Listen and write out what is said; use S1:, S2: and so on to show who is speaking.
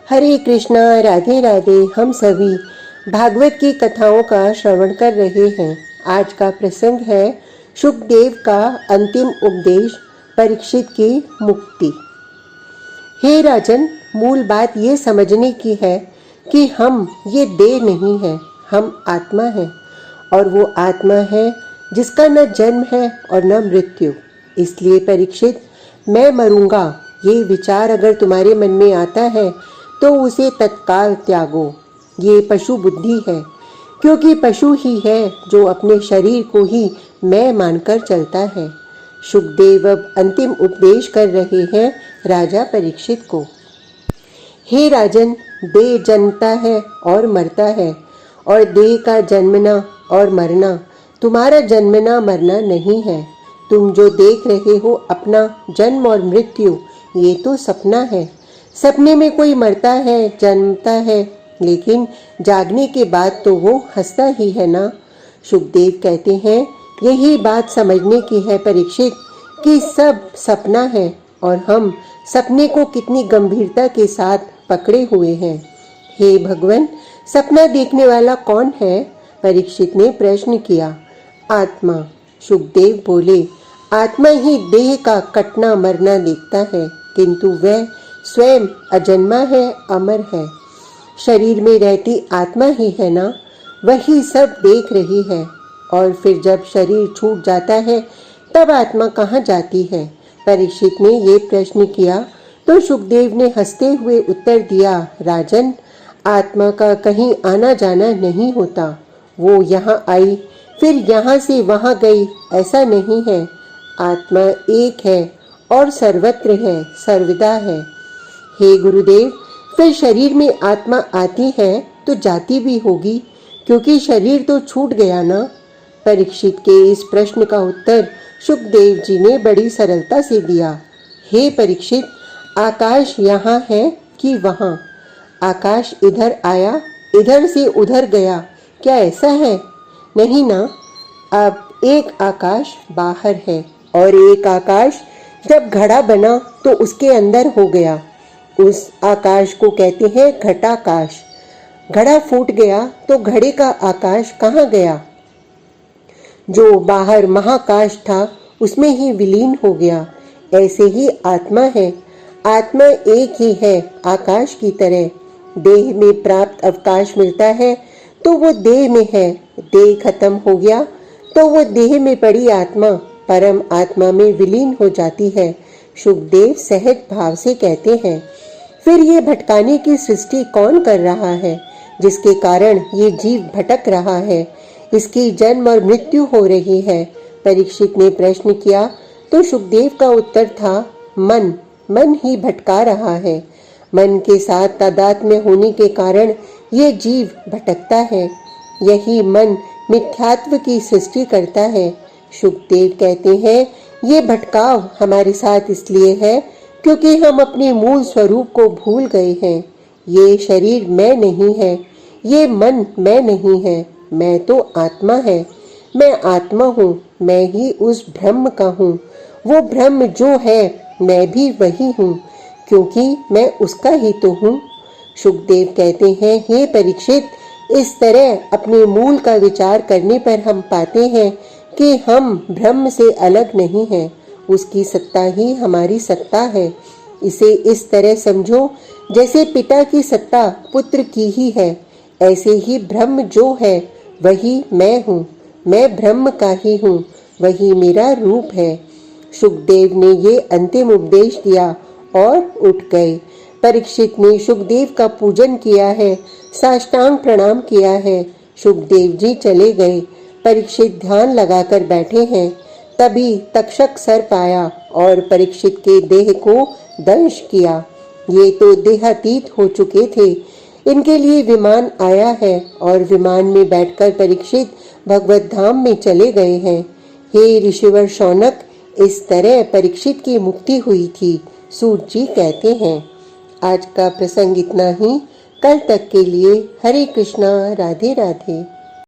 S1: हरे कृष्णा, राधे राधे। हम सभी भागवत की कथाओं का श्रवण कर रहे हैं। आज का प्रसंग है शुकदेव का अंतिम उपदेश, परीक्षित की मुक्ति। हे राजन, मूल बात ये समझने की है कि हम ये देह नहीं है, हम आत्मा है। और वो आत्मा है जिसका न जन्म है और न मृत्यु। इसलिए परीक्षित, मैं मरूंगा ये विचार अगर तुम्हारे मन में आता है तो उसे तत्काल त्यागो। ये पशु बुद्धि है, क्योंकि पशु ही है जो अपने शरीर को ही मैं मानकर चलता है। शुकदेव अब अंतिम उपदेश कर रहे हैं राजा परीक्षित को। हे राजन, देह जन्मता है और मरता है, और देह का जन्मना और मरना तुम्हारा जन्मना मरना नहीं है। तुम जो देख रहे हो अपना जन्म और मृत्यु, ये तो सपना है। सपने में कोई मरता है, जन्मता है, लेकिन जागने के बाद तो वो हंसता ही है ना। शुकदेव कहते हैं, यही बात समझने की है परीक्षित कि सब सपना है और हम सपने को कितनी गंभीरता के साथ पकड़े हुए हैं। हे भगवान, सपना देखने वाला कौन है? परीक्षित ने प्रश्न किया। आत्मा। शुकदेव बोले, आत्मा ही देह का कटना मरना देखता है, किंतु वह स्वयं अजन्मा है, अमर है। शरीर में रहती आत्मा ही है ना, वही सब देख रही है। और फिर जब शरीर छूट जाता है तब आत्मा कहाँ जाती है? परीक्षित ने ये प्रश्न किया तो शुकदेव ने हंसते हुए उत्तर दिया, राजन, आत्मा का कहीं आना जाना नहीं होता। वो यहाँ आई फिर यहाँ से वहाँ गई, ऐसा नहीं है। आत्मा एक है और सर्वत्र है, सर्वदा है। हे गुरुदेव, फिर शरीर में आत्मा आती है तो जाती भी होगी, क्योंकि शरीर तो छूट गया ना। परीक्षित के इस प्रश्न का उत्तर शुकदेव जी ने बड़ी सरलता से दिया। हे परीक्षित, आकाश यहाँ है कि वहाँ? आकाश इधर आया, इधर से उधर गया, क्या ऐसा है? नहीं ना। अब एक आकाश बाहर है और एक आकाश जब घड़ा बना तो उसके अंदर हो गया। उस आकाश को कहते हैं घटाकाश। घड़ा फूट गया तो घड़े का आकाश कहाँ गया? जो बाहर महाकाश था उसमें ही विलीन हो गया। ऐसे ही आत्मा है। आत्मा एक ही है, आकाश की तरह। देह में प्राप्त अवकाश मिलता है तो वो देह में है। देह खत्म हो गया तो वो देह में पड़ी आत्मा परम आत्मा में विलीन हो जाती है। शुकदेव सहज भाव से कहते हैं, फिर ये भटकाने की सृष्टि कौन कर रहा है, जिसके कारण ये जीव भटक रहा है? इसकी जन्म और मृत्यु हो रही है। परीक्षित ने प्रश्न किया तो शुकदेव का उत्तर था, मन। मन ही भटका रहा है। मन के साथ तादात्म्य होने के कारण ये जीव भटकता है। यही मन मिथ्यात्व की सृष्टि करता है। शुकदेव कहते हैं, ये भटकाव हमारे साथ इसलिए है क्योंकि हम अपने मूल स्वरूप को भूल गए हैं। ये शरीर मैं नहीं है, ये मन मैं नहीं है, मैं तो आत्मा है। मैं आत्मा हूँ, मैं ही उस ब्रह्म का हूँ। वो ब्रह्म जो है मैं भी वही हूँ, क्योंकि मैं उसका ही तो हूँ। शुकदेव कहते हैं, हे परीक्षित, इस तरह अपने मूल का विचार करने पर हम पाते हैं कि हम ब्रह्म से अलग नहीं हैं। उसकी सत्ता ही हमारी सत्ता है। इसे इस तरह समझो जैसे पिता की सत्ता पुत्र की ही है। ऐसे ही ब्रह्म जो है वही मैं हूँ। मैं ब्रह्म का ही हूँ, वही मेरा रूप है। शुकदेव ने ये अंतिम उपदेश दिया और उठ गए। परीक्षित ने शुकदेव का पूजन किया है, साष्टांग प्रणाम किया है। शुकदेव जी चले गए। परीक्षित ध्यान लगाकर बैठे हैं। तभी तक्षक सर्प आया और परीक्षित के देह को दंश किया। ये तो देहातीत हो चुके थे। इनके लिए विमान आया है और विमान में बैठकर परीक्षित भगवत धाम में चले गए हैं। हे ऋषिवर शौनक, इस तरह परीक्षित की मुक्ति हुई थी, सूत जी कहते हैं। आज का प्रसंग इतना ही। कल तक के लिए हरे कृष्णा, राधे राधे।